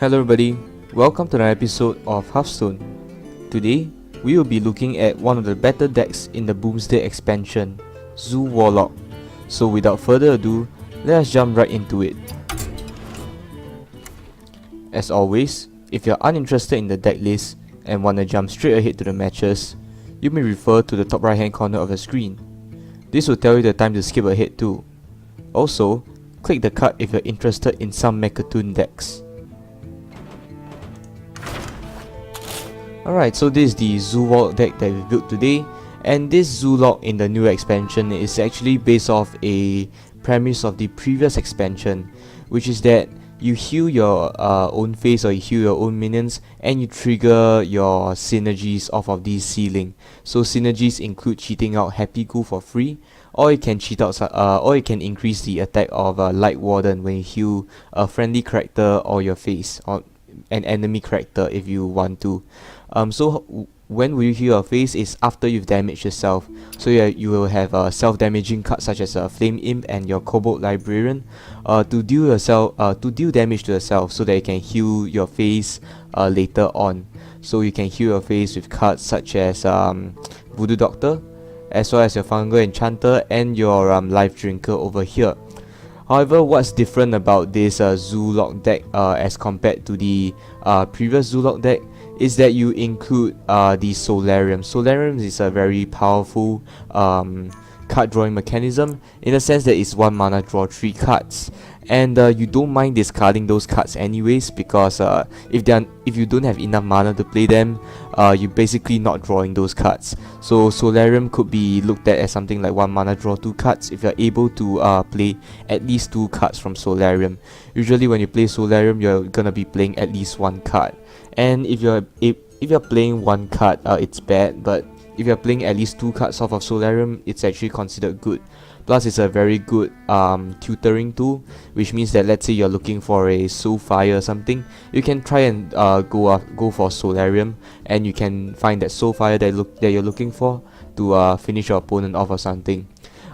Hello everybody, welcome to another episode of Hearthstone. Today, we will be looking at one of the better decks in the Boomsday expansion, Zoolock. So without further ado, let us jump right into it. As always, if you are uninterested in the deck list and want to jump straight ahead to the matches, you may refer to the top right hand corner of the screen. This will tell you the time to skip ahead too. Also, click the card if you are interested in some Mechatoon decks. Alright, so this is the Zoolock deck that we built today, and this Zoolock in the new expansion is actually based off a premise of the previous expansion, which is that you heal your own face or you heal your own minions and you trigger your synergies off of this ceiling. So synergies include cheating out Happy Ghoul for free, or you can cheat out or you can increase the attack of Light Warden when you heal a friendly character or your face, or an enemy character if you want to. When will you heal your face is after you've damaged yourself. So yeah, you will have self-damaging cards such as Flame Imp and your Kobold Librarian to deal damage to yourself, so that you can heal your face later on. So you can heal your face with cards such as Voodoo Doctor, as well as your Fungal Enchanter and your Life Drinker over here. However, what's different about this Zoolock deck as compared to the previous Zoolock deck is that you include the Solarium. Solarium is a very powerful card drawing mechanism, in the sense that it's 1 mana draw 3 cards, and you don't mind discarding those cards anyways, because if you don't have enough mana to play them, you're basically not drawing those cards. So Solarium could be looked at as something like 1 mana draw 2 cards if you're able to play at least 2 cards from Solarium. Usually when you play Solarium, you're gonna be playing at least 1 card, and if you're playing 1 card, it's bad, but if you're playing at least 2 cards off of Solarium, it's actually considered good. Plus, it's a very good tutoring tool, which means that let's say you're looking for a Soulfire or something, you can try and go for Solarium, and you can find that Soulfire that you're looking for to finish your opponent off or something.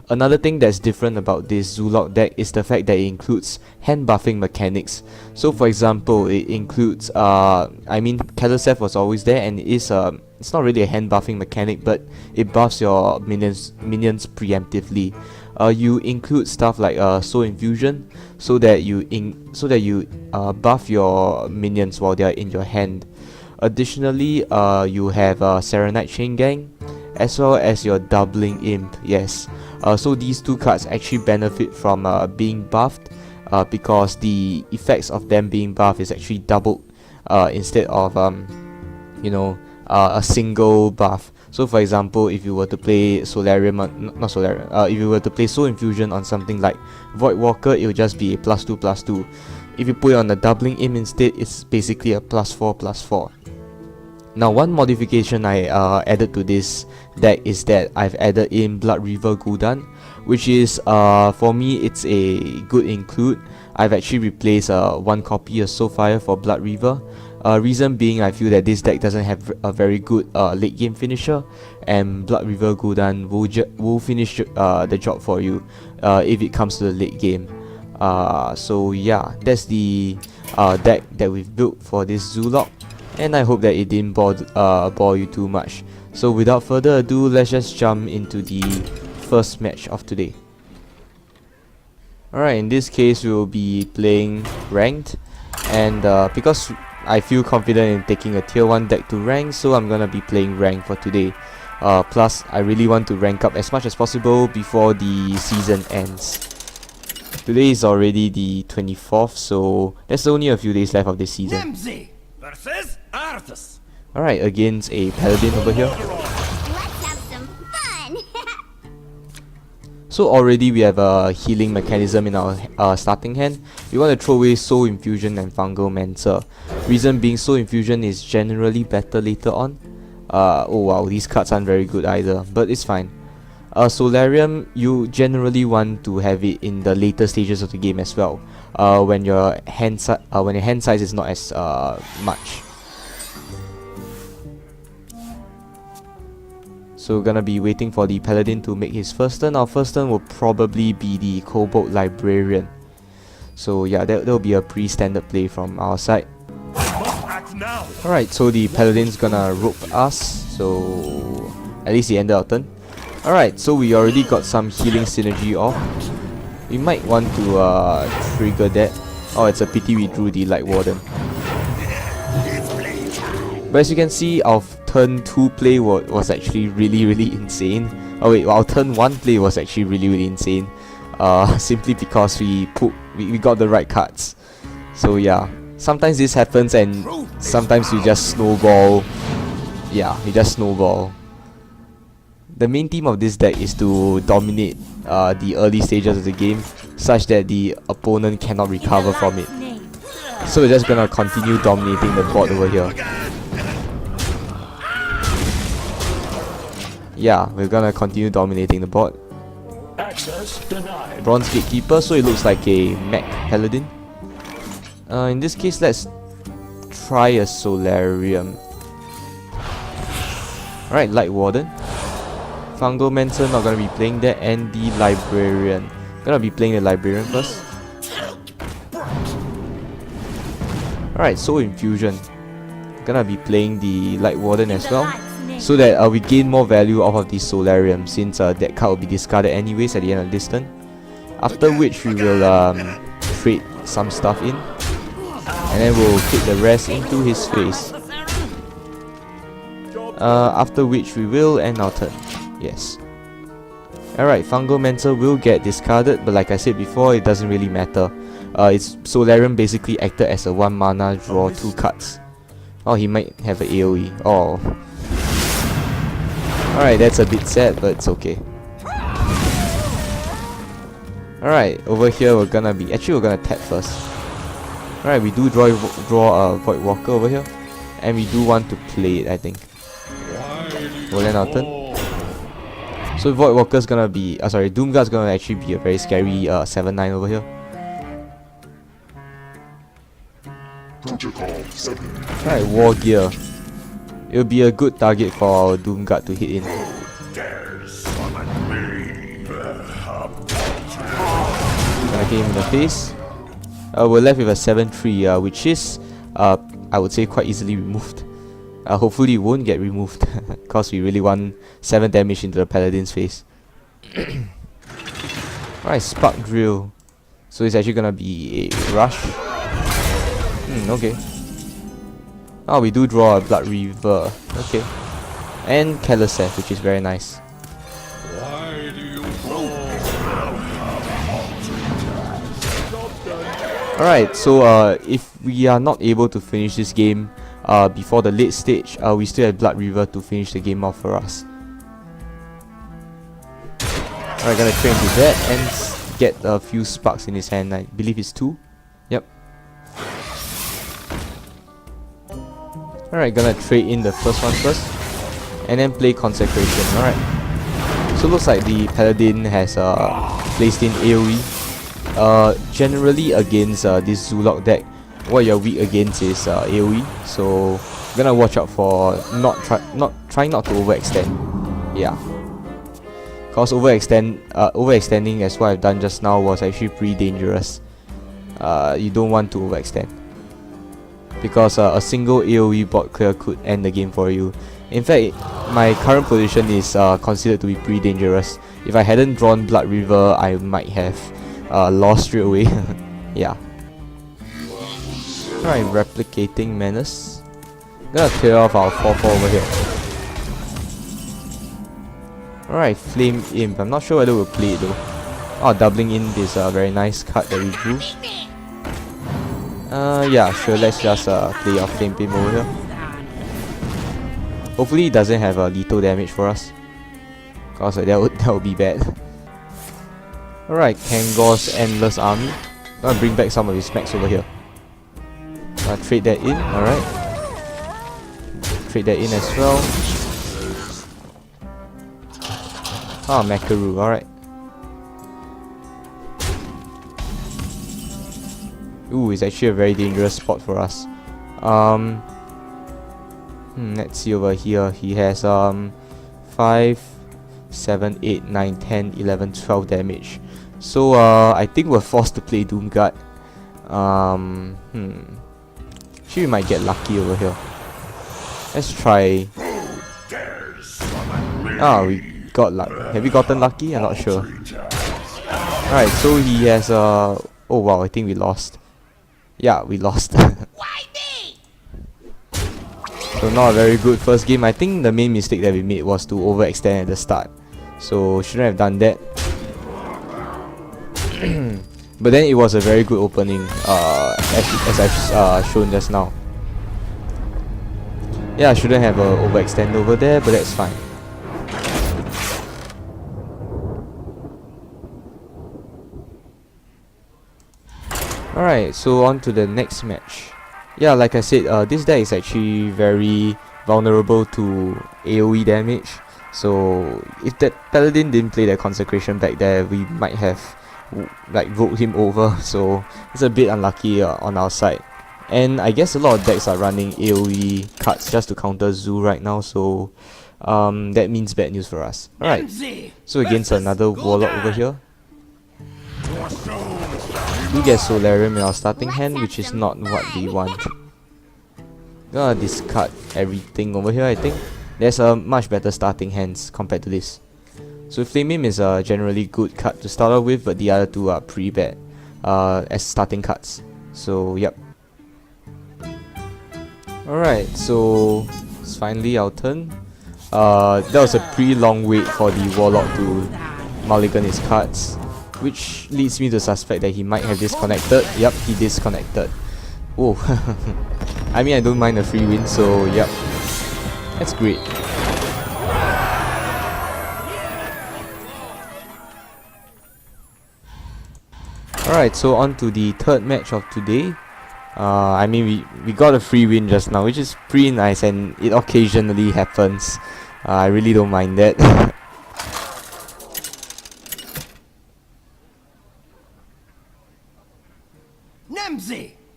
Another thing that's different about this Zoolock deck is the fact that it includes hand buffing mechanics. So for example, it includes Kalaseth was always there, and it's not really a hand buffing mechanic, but it buffs your minions preemptively. You include stuff like Soul Infusion, so that you buff your minions while they are in your hand. Additionally, you have Serenite Chain Gang, as well as your Doubling Imp. Yes. So these 2 cards actually benefit from being buffed, because the effects of them being buffed is actually doubled instead of a single buff. So for example, if you were to play Solarium, if you were to play Soul Infusion on something like Voidwalker, it will just be a +2/+2. If you put it on the Doubling Imp instead, it's basically a +4/+4. Now, one modification I added to this deck is that I've added in Blood River Gul'dan, which is, for me, it's a good include. I've actually replaced 1 copy of Soulfire for Blood River. Reason being, I feel that this deck doesn't have a very good late game finisher, and Blood River Gul'dan will finish the job for you if it comes to the late game. So yeah, that's the deck that we've built for this Zoolock, and I hope that it didn't bore you too much. So without further ado, let's just jump into the first match of today. Alright, in this case we will be playing ranked, and because I feel confident in taking a tier 1 deck to rank, so I'm gonna be playing rank for today. Plus, I really want to rank up as much as possible before the season ends. Today is already the 24th, so there's only a few days left of this season. Alright, against a Paladin over here. Let's have some fun! So already we have a healing mechanism in our starting hand. We want to throw away Soul Infusion and Fungal Mancer. Reason being, Soul Infusion is generally better later on. Oh wow, these cards aren't very good either, but it's fine. Solarium, you generally want to have it in the later stages of the game as well, when your hand size is not as much. So we're gonna be waiting for the Paladin to make his first turn. Our first turn will probably be the Kobold Librarian. So yeah, that'll be a pretty standard play from our side. Alright, so the paladin's gonna rope us, so at least he ended our turn. Alright, so we already got some healing synergy off. We might want to trigger that. Oh, it's a pity we drew the Light Warden. But as you can see, our turn 2 play was actually really insane. Oh wait, our turn 1 play was actually really insane. Simply because we got the right cards. So yeah, sometimes this happens and sometimes we just snowball. Yeah, we just snowball. The main theme of this deck is to dominate the early stages of the game such that the opponent cannot recover from it. So we're just gonna continue dominating the board over here. Yeah, we're gonna continue dominating the board. Bronze Gatekeeper, so it looks like a mech paladin. In this case, let's try a Solarium. Alright, Light Warden. Fungomancer, not gonna be playing that, and the Librarian. Gonna be playing the Librarian first. Alright, Soul Infusion. Gonna be playing the Light Warden as well, so that we gain more value off of the Solarium, since that card will be discarded anyways at the end of this turn. After which we will trade some stuff in, and then we'll kick the rest into his face. After which we will end our turn. Yes. Alright, Fungomancer will get discarded, but like I said before, it doesn't really matter. Its Solarium basically acted as a 1 mana draw 2 cards. Oh, he might have an AoE. Oh. Alright, that's a bit sad, but it's okay. Alright, over here we're gonna tap first. Alright, we do draw a Void Walker over here, and we do want to play it, I think. We'll end our turn. So Void Walker's gonna be, Doomguard's gonna actually be a very scary 7/9 over here. Alright, War Gear. It'll be a good target for our Doomguard to hit in. Gonna hit him in the face. We're left with a 7/3, which is, I would say, quite easily removed. Hopefully it won't get removed, because we really want 7 damage into the Paladin's face. Alright, Spark Drill. So it's actually gonna be a rush. Okay. Oh, we do draw a Blood Reaver. Okay. And Keleseth, which is very nice. Alright, so if we are not able to finish this game before the late stage, we still have Blood Reaver to finish the game off for us. Alright, gonna train to that and get a few sparks in his hand. I believe it's 2. Yep. Alright, gonna trade in the first one first, and then play Consecration. Alright. So looks like the Paladin has placed in AoE. Generally against this Zoolock deck, what you're weak against is AoE. So gonna watch out for trying not to overextend. Yeah. Cause overextending as what I've done just now was actually pretty dangerous. You don't want to overextend, because a single AoE bot clear could end the game for you. In fact, my current position is considered to be pretty dangerous. If I hadn't drawn Blood River, I might have lost straight away. Yeah. Alright, Replicating Menace. Gonna clear off our 4/4 over here. Alright, Flame Imp. I'm not sure whether we'll play it though. Oh, doubling in this very nice card that we drew. Yeah, sure, let's just play our Flame Imp over here. Hopefully it doesn't have lethal damage for us, cause that would be bad. Alright, Kangor's Endless Army. Gonna bring back some of his mechs over here. Trade that in, alright. Trade that in as well. Ah, Makaru, alright. Ooh, it's actually a very dangerous spot for us. Let's see over here. He has 5, 7, 8, 9, 10, 11, 12 damage. So I think we're forced to play Doomguard. Actually, we might get lucky over here. Let's try. Ah, we got luck. Have we gotten lucky? I'm not sure. Alright, so he has oh wow, I think we lost. Yeah, we lost. So not a very good first game. I think the main mistake that we made was to overextend at the start. So shouldn't have done that. But then it was a very good opening, as I've shown just now. Yeah, I shouldn't have overextend over there, but that's fine. Alright, so on to the next match. Yeah, like I said, this deck is actually very vulnerable to AoE damage. So if that paladin didn't play that consecration back there, we might have like rolled him over. So it's a bit unlucky on our side. And I guess a lot of decks are running AoE cards just to counter Zoo right now. So that means bad news for us. Alright, so against another Warlock over here. We get Solarium in our starting hand, which is not what we want. Gonna discard everything over here, I think. There's a much better starting hands compared to this. So Flame Imp is a generally good card to start off with, but the other two are pretty bad as starting cards. So yep. Alright, so it's finally our turn. That was a pretty long wait for the Warlock to mulligan his cards, which leads me to suspect that he might have disconnected. Yep, he disconnected. Oh, I mean, I don't mind a free win, so yep, that's great. Alright, so on to the third match of today. I mean, we got a free win just now, which is pretty nice, and it occasionally happens. I really don't mind that.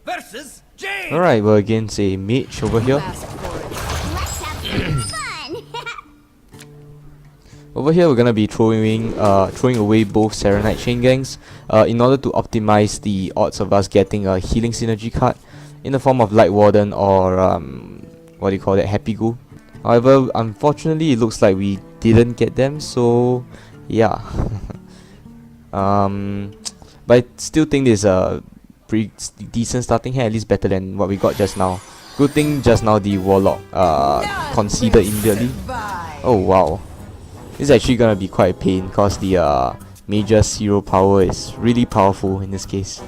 Versus Jade. Alright, we're against a mage over here. Let's have some fun. Over here, we're gonna be throwing away both Serenite Chain Gangs in order to optimize the odds of us getting a healing synergy card in the form of Light Warden or what do you call that, Happy Ghoul. However, unfortunately, it looks like we didn't get them, so yeah. But I still think this is a pretty decent starting hand, at least better than what we got just now. Good thing just now the Warlock conceded immediately. Oh wow. This is actually gonna be quite a pain because the Mage's hero power is really powerful in this case.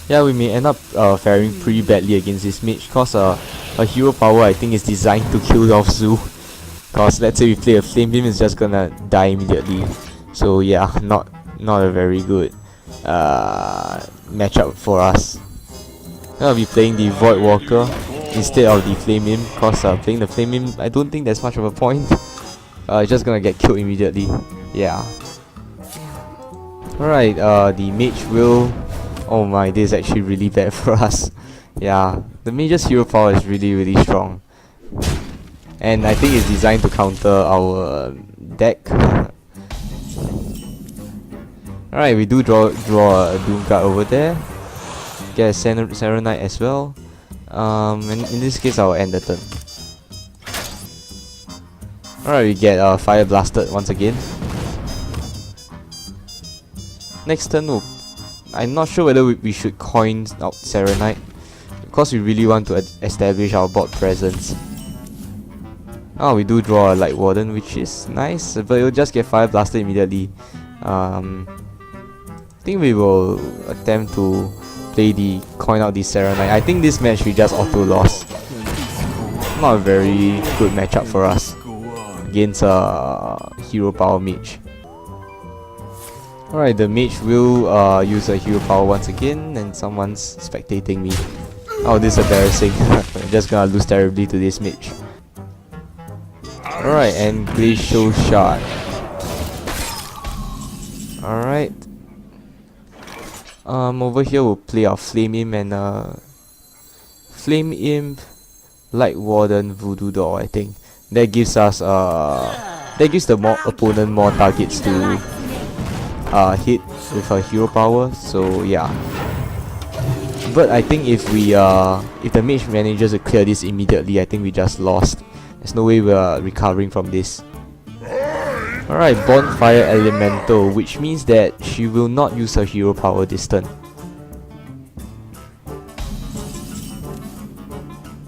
Yeah, we may end up faring pretty badly against this mage because a hero power I think is designed to kill off Zoo. Because let's say we play a Flame Beam, it's just gonna die immediately. So yeah, not a very good matchup for us. I'll be playing the Void Walker instead of the Flame Imp, because playing the Flame Imp, I don't think there's much of a point. It's just gonna get killed immediately. Yeah. Alright, the mage will... Oh my, this is actually really bad for us. Yeah, the mage's hero power is really strong. And I think it's designed to counter our deck. Alright, we do draw a Doom card over there. Get a Serenite as well. And in this case, I'll end the turn. Alright, we get Fire Blasted once again. Next turn, I'm not sure whether we should coin out Serenite, because we really want to establish our board presence. Oh, we do draw a Light Warden, which is nice, but it'll just get Fire Blasted immediately. I think we will attempt to play the coin out the Serenite. I think this match we just auto lost. Not a very good matchup for us against a hero power mage. Alright, the mage will use a hero power once again, and someone's spectating me. Oh, this is embarrassing. I'm just gonna lose terribly to this mage. Alright, and Glacial Shard. Alright. Over here we'll play our Flame Imp and Flame Imp, Light Warden, Voodoo Doll, I think. That gives us that gives the opponent more targets to hit with her hero power, so yeah. But I think if the mage manages to clear this immediately, I think we just lost. There's no way we're recovering from this. Alright, Bonfire Elemental, which means that she will not use her hero power this turn.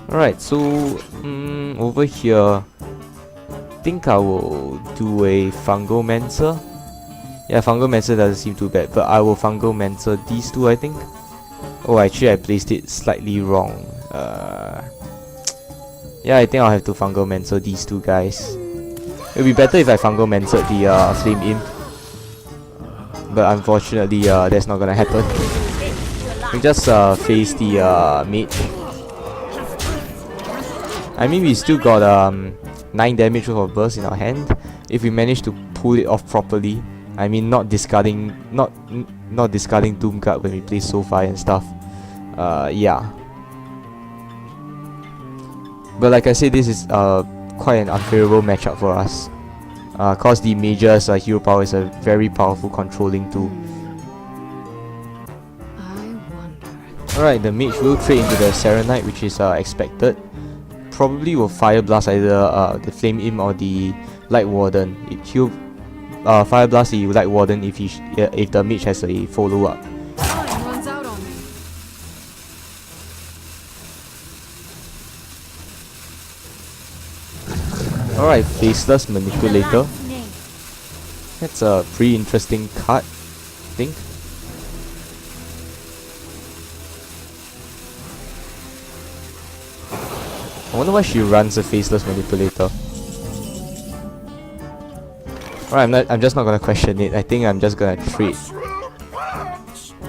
Alright, so over here, I think I will do a Fungomancer. Yeah, Fungomancer doesn't seem too bad, but I will Fungomancer these two, I think. Oh, actually I placed it slightly wrong. Yeah, I think I'll have to Fungomancer these two guys. It'll be better if I Fungomancered the Flame Imp. But unfortunately, that's not gonna happen. We just face the mage. I mean, we still got 9 damage worth of burst in our hand. If we manage to pull it off properly, I mean, not discarding Doom Guard when we play Soulfire and stuff. Yeah. But like I said, this is quite an unfavorable matchup for us. Cause the mage's hero power is a very powerful controlling tool. Alright, the mage will trade into the Serenite, which is expected. Probably will Fire Blast either the Flame Imp or the Light Warden. He'll Fire Blast the Light Warden if the mage has a follow up. Alright, Faceless Manipulator. That's a pretty interesting card, I think. I wonder why she runs a Faceless Manipulator. Alright, I'm just not gonna question it. I think I'm just gonna trade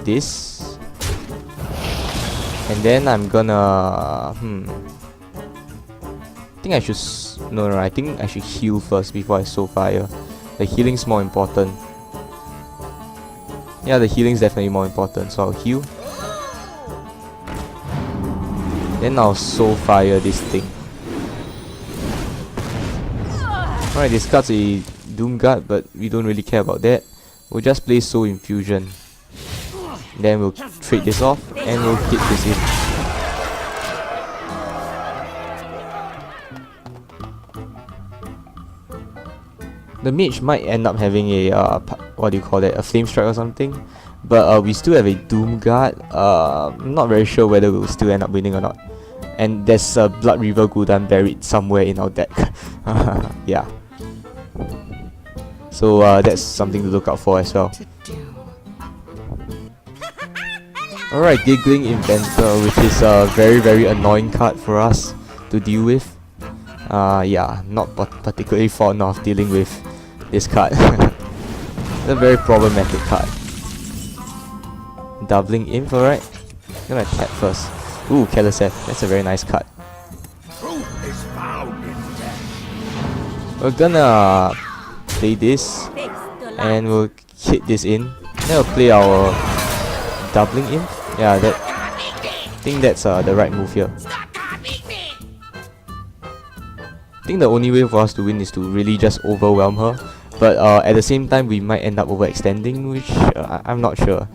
this. And then I'm gonna... I think I should... No, I think I should heal first before I Soulfire. The healing's more important. Yeah, the healing's definitely more important, so I'll heal. Then I'll Soulfire this thing. Alright, this card's a Doom Guard, but we don't really care about that. We'll just play Soul Infusion. Then we'll trade this off, and we'll hit this in. The mage might end up having a what do you call that? A Flame Strike or something. But we still have a Doom Guard. I'm not very sure whether we'll still end up winning or not. And there's a Blood River Gul'dan buried somewhere in our deck. Yeah. So that's something to look out for as well. Alright, Giggling Inventor, which is a very, very annoying card for us to deal with. Yeah, not particularly fond of dealing with this card. It's a very problematic card. Doubling Imp, alright. I'm gonna tap first. Ooh, Keleseth, that's a very nice card. We're gonna play this, and we'll hit this in. Then we'll play our Doubling Imp. Yeah, I think that's the right move here. I think the only way for us to win is to really just overwhelm her, but at the same time we might end up overextending, which I'm not sure.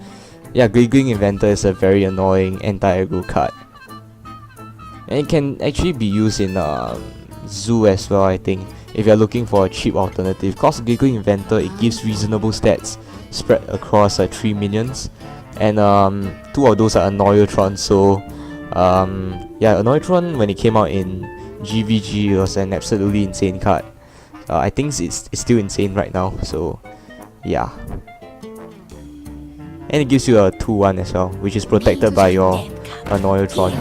Yeah, Giggling Inventor is a very annoying anti-aggro card, and it can actually be used in Zoo as well, I think, if you're looking for a cheap alternative. Cause Giggling Inventor, it gives reasonable stats spread across 3 minions, and 2 of those are Annoyotron, so yeah, Annoyotron when it came out in GVG was an absolutely insane card. I think it's still insane right now, so yeah. And it gives you a 2-1 as well, which is protected by your Annoyotron.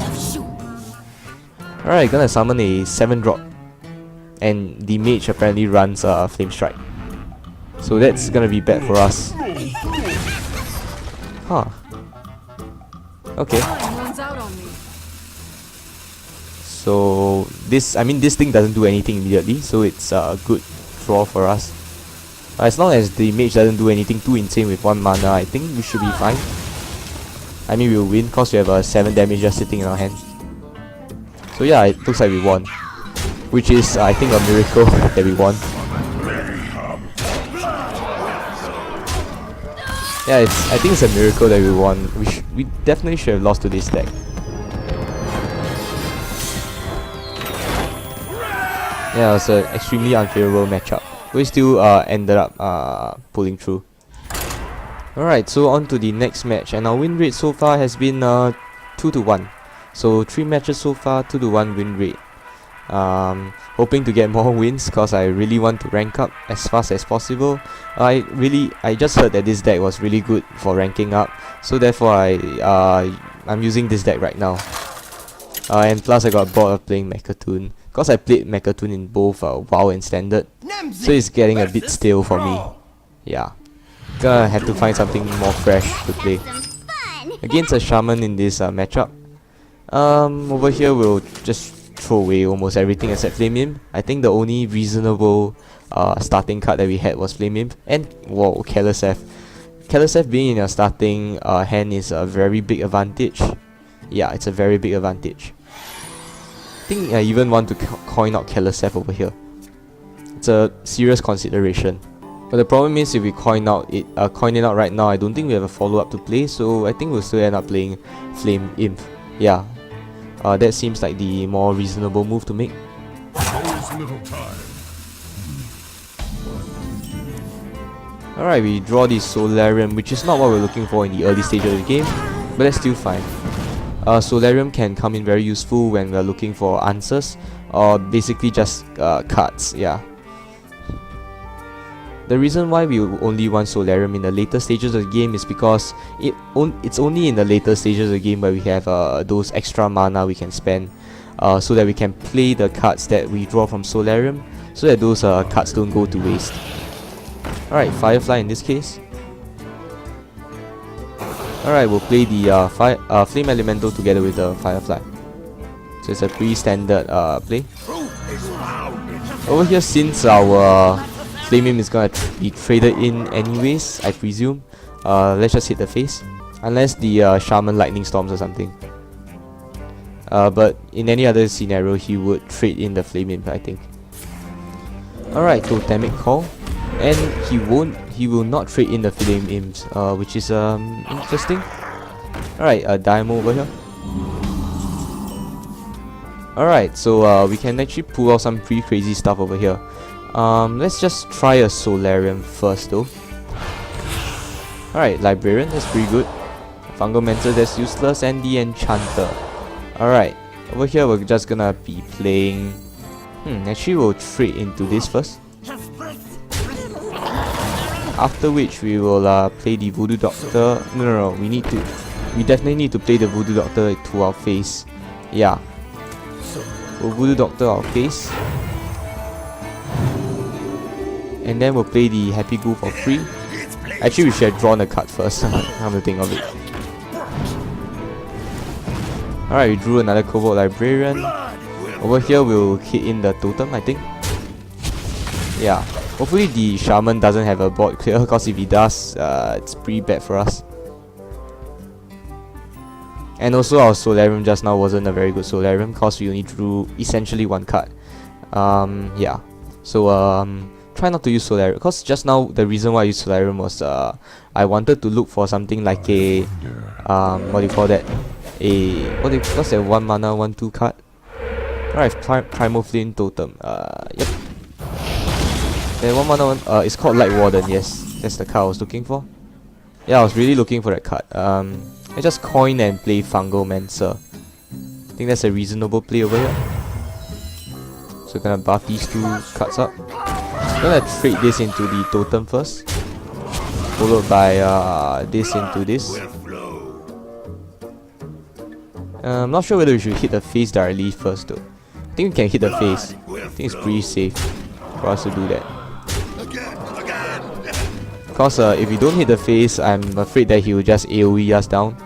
Alright, gonna summon a 7-drop. And the mage apparently runs Flame Strike. So that's gonna be bad for us. Huh. Okay. So this thing doesn't do anything immediately, so it's a good draw for us. As long as the mage doesn't do anything too insane with 1 mana, I think we should be fine. I mean, we'll win cause we have 7 damage just sitting in our hand. So yeah, it looks like we won, which is I think a miracle that we won. Yeah, I think it's a miracle that we won. We definitely should have lost to this deck. Yeah, it was an extremely unfavorable matchup. We still ended up pulling through. Alright, so on to the next match, and our win rate so far has been 2-1. So 3 matches so far, 2-1 win rate. Hoping to get more wins because I really want to rank up as fast as possible. I just heard that this deck was really good for ranking up, so therefore I'm using this deck right now. And plus I got bored of playing Mechatoon because I played Mechatoon in both WoW and Standard, so it's getting a bit stale for me. Yeah, gonna have to find something more fresh to play against a Shaman in this matchup. Over here we'll just throw away almost everything except Flame Imp. I think the only reasonable starting card that we had was Flame Imp, and whoa, Careless F. Careless F being in your starting hand is a very big advantage. Yeah, it's a very big advantage. I think I even want to coin out Careless F over here. It's a serious consideration. But the problem is if we coin it out right now, I don't think we have a follow-up to play, so I think we'll still end up playing Flame Imp. Yeah. That seems like the more reasonable move to make. Alright, we draw the Solarium, which is not what we're looking for in the early stage of the game, but that's still fine. Solarium can come in very useful when we're looking for answers, or basically just cards, yeah. The reason why we only want Solarium in the later stages of the game is because it's only in the later stages of the game where we have those extra mana we can spend so that we can play the cards that we draw from Solarium, so that those cards don't go to waste. Alright, Firefly in this case. Alright, we'll play the Flame Elemental together with the Firefly. So it's a pretty standard play. Over here, since our Flame Imp is gonna be traded in anyways, I presume. Let's just hit the face. Unless the Shaman Lightning Storms or something. But in any other scenario, he would trade in the Flame Imp, I think. Alright, Totemic Call. And he will not trade in the Flame Imps, which is interesting. Alright, Daimo over here. Alright, so we can actually pull out some pretty crazy stuff over here. Let's just try a Solarium first though. Alright, Librarian, that's pretty good. Fungal Mentor, that's useless, and the Enchanter. Alright, over here we're just gonna be playing... actually we'll trade into this first. After which we will play the Voodoo Doctor. No, we definitely need to play the Voodoo Doctor to our face. Yeah. We'll Voodoo Doctor our face. And then we'll play the Happy Ghoul for free. Actually, we should have drawn a card first. Come to think of it. Alright, we drew another Cobalt Librarian. Over here, we'll hit in the Totem, I think. Yeah. Hopefully, the Shaman doesn't have a board clear, because if he does, it's pretty bad for us. And also, our Solarium just now wasn't a very good Solarium, because we only drew essentially one card. Yeah. So, try not to use Solarium, because just now the reason why I used Solarium was I wanted to look for something like a what do you call that? What's that 1 mana 1/2 card? Alright, Primal Flame Totem. Yep. Then 1 mana 1. It's called Light Warden. Yes, that's the card I was looking for. Yeah, I was really looking for that card. I just coin and play Fungal Mancer. I think that's a reasonable play over here. So gonna buff these 2 cards up. Gonna trade this into the Totem first, followed by this into this. I'm not sure whether we should hit the face directly first though. I think we can hit the face. I think it's pretty safe for us to do that. Because if we don't hit the face, I'm afraid that he will just AoE us down.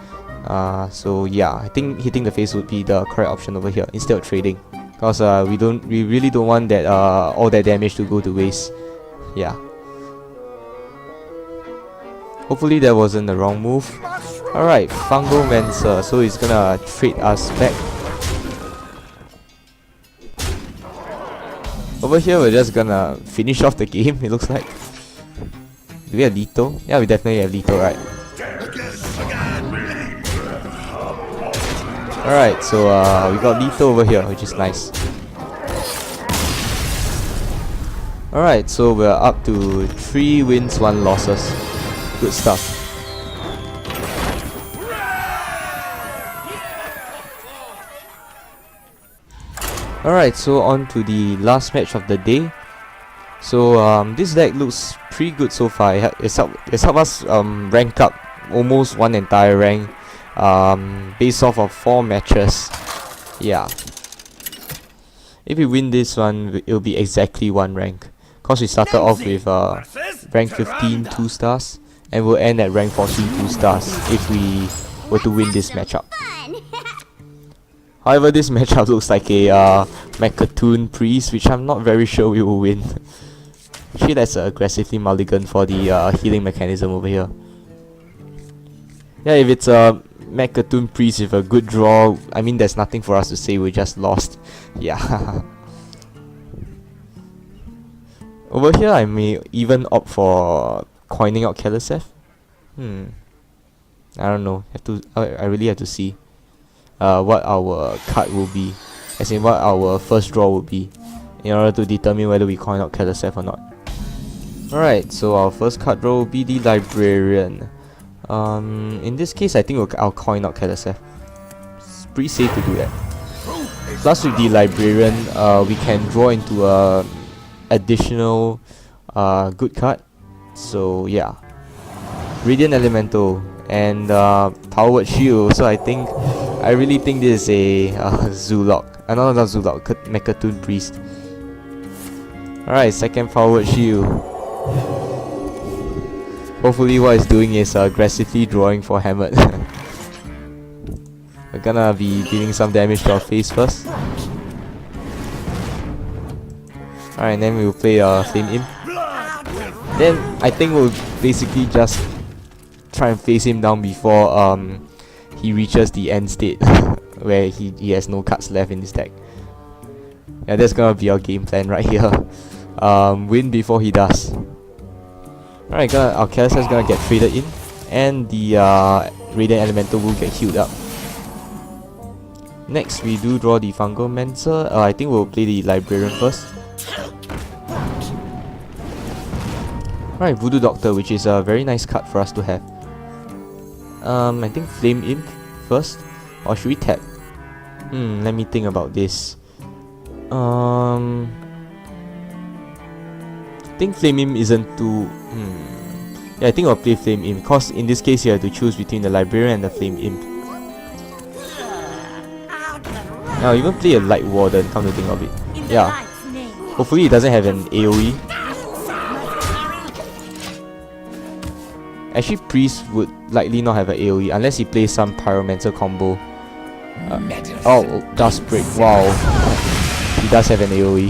So yeah, I think hitting the face would be the correct option over here instead of trading. Because we really don't want that all that damage to go to waste. Yeah. Hopefully that wasn't the wrong move. Alright, Fungal Mancer, so he's gonna trade us back. Over here we're just gonna finish off the game, it looks like. Do we have lethal? Yeah, we definitely have lethal, right? Alright, so we got lethal over here, which is nice. Alright, so we're up to 3 wins, 1 losses. Good stuff. Alright, so on to the last match of the day. So this deck looks pretty good so far. It's helped us rank up almost one entire rank based off of 4 matches. Yeah. If we win this one, it'll be exactly 1 rank. Cause we started off with rank 15 2 stars, and we'll end at rank 14 2 stars if we were to win this matchup. However, this matchup looks like a Mechatoon Priest, which I'm not very sure we will win. Actually, let's aggressively mulligan for the healing mechanism over here. Yeah, if it's a Mechatoon Priest with a good draw, I mean, there's nothing for us to say, we just lost. Yeah. Over here, I may even opt for coining out Keleseth. I don't know. I really have to see what our card will be, as in what our first draw will be, in order to determine whether we coin out Keleseth or not. Alright, so our first card draw will be the Librarian. In this case, I think I'll coin out Keleseth. It's pretty safe to do that. Plus, with the Librarian, we can draw into a additional good card. So yeah, Radiant Elemental and Powered Shield. So I really think this is a Zoolock. No, not Zoolock, Mechatoon Priest. Alright, second Powered Shield. Hopefully what it's doing is aggressively drawing for Hammered. We're gonna be dealing some damage to our face first. Alright, then we'll play Flame Imp. Then I think we'll basically just try and face him down before he reaches the end state where he has no cards left in this deck. Yeah, that's gonna be our game plan right here. Win before he does. Alright, our Keleseth is gonna get traded in, and the Radiant Elemental will get healed up. Next, we do draw the Fungomancer. I think we'll play the Librarian first. Alright, Voodoo Doctor, which is a very nice card for us to have. I think Flame Imp first, or should we tap? Let me think about this. I think Flame Imp isn't too... Yeah, I think I'll play Flame Imp, because in this case you have to choose between the Librarian and the Flame Imp. I'll even play a Light Warden, come to think of it. Yeah. Hopefully it doesn't have an AoE. Actually, Priest would likely not have an AoE unless he plays some Pyromancer combo. Dust Break. Wow. He does have an AoE.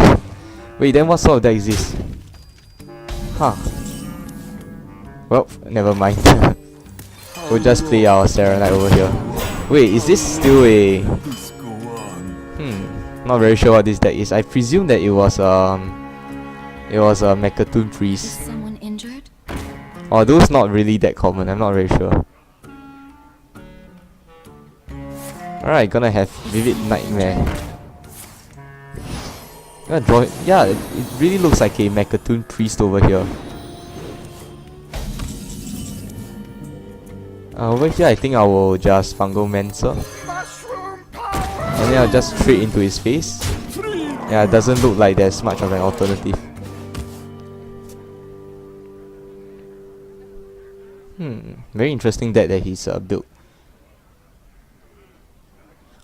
Wait, then what sort of deck is this? Huh. Well, never mind. We'll just play our Serenite over here. Wait, is this still a... Not very sure what this deck is. I presume that it was a Mechatoon Priest. Is someone injured? Oh, those not really that common, I'm not very sure. Alright, gonna have Vivid Nightmare. Gonna draw. Yeah, it really looks like a Mechatoon Priest over here. Over here, I think I will just Fungomancer. And then I'll just trade into his face. Yeah, it doesn't look like there's much of an alternative. Very interesting deck that he's built.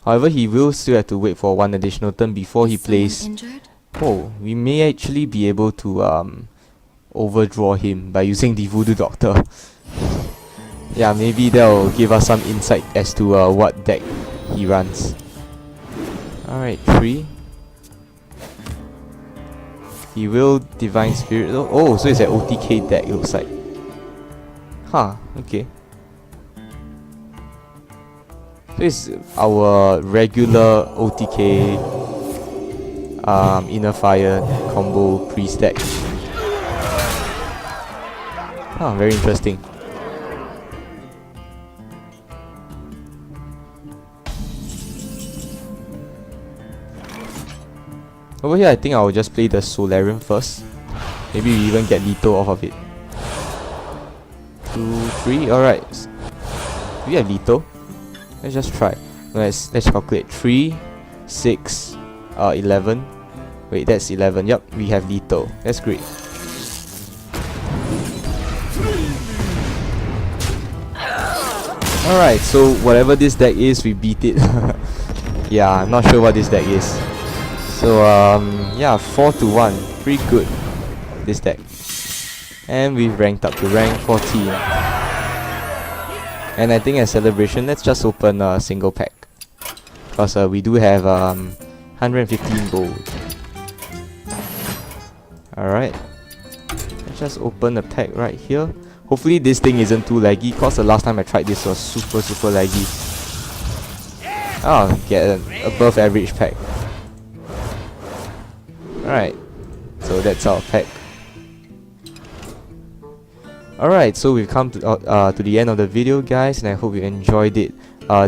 However, he will still have to wait for 1 additional turn before he plays. Oh, we may actually be able to overdraw him by using the Voodoo Doctor. Yeah, maybe that will give us some insight as to what deck he runs. Alright, 3. He will Divine Spirit though. Oh, so it's an OTK deck, it looks like. Huh, okay. So it's our regular OTK Inner Fire combo Priest deck. Very interesting. Over here, I think I will just play the Solarium first. Maybe we even get Lito off of it. 2, 3, alright. Do we have Lito? Let's just try. Let's calculate. 3, 6, 11. Wait, that's 11. Yup, we have Lito. That's great. Alright, so whatever this deck is, we beat it. Yeah, I'm not sure what this deck is. So yeah, 4-1, pretty good, this deck. And we've ranked up to rank 14. And I think as celebration, let's just open a single pack. Because we do have 115 gold. Alright. Let's just open a pack right here. Hopefully this thing isn't too laggy, cause the last time I tried this was super laggy. Oh, get an above average pack. Alright, so that's our pack. Alright, so we've come to the end of the video, guys, and I hope you enjoyed it.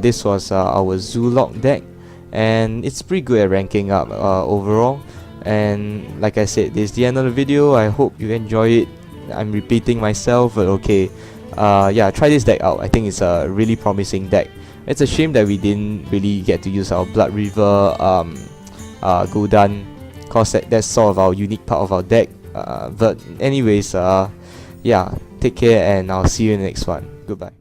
This was our Zoolock deck, and it's pretty good at ranking up overall. And like I said, this is the end of the video. I hope you enjoy it. I'm repeating myself, but okay. Yeah, try this deck out. I think it's a really promising deck. It's a shame that we didn't really get to use our Blood River Gul'dan, cause that's sort of our unique part of our deck. But anyways, yeah, take care and I'll see you in the next one. Goodbye.